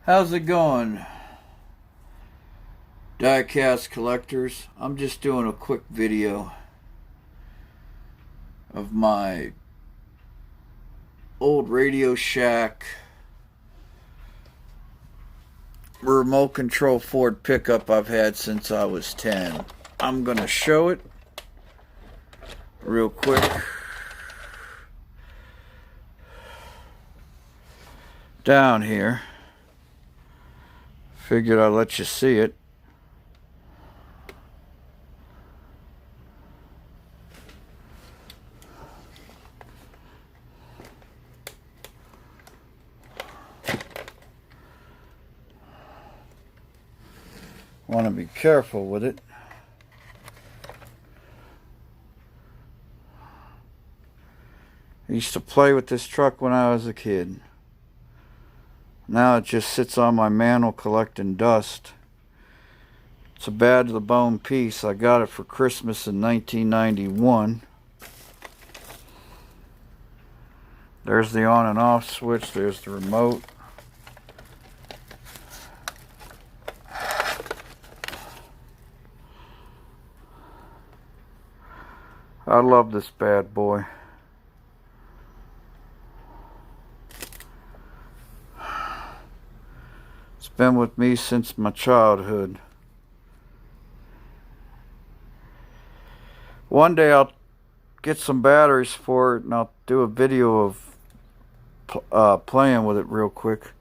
How's it going, diecast collectors? I'm just doing a quick video of my old Radio Shack remote control Ford pickup I've had since I was 10. I'm gonna show it real quick. Down here. Figured I'd let you see it. Want to be careful with it. I used to play with this truck when I was a kid. Now it just sits on my mantle collecting dust. It's a bad to the bone piece. I got it for Christmas in 1991. There's the on and off switch. There's the remote. I love this bad boy. It's been with me since my childhood. One day I'll get some batteries for it and I'll do a video of playing with it real quick,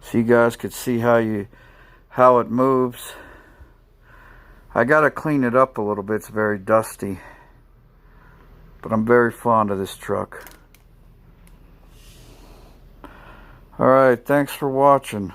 so you guys could see how it moves. I gotta clean it up a little bit. It's very dusty, but I'm very fond of this truck. Alright, thanks for watching.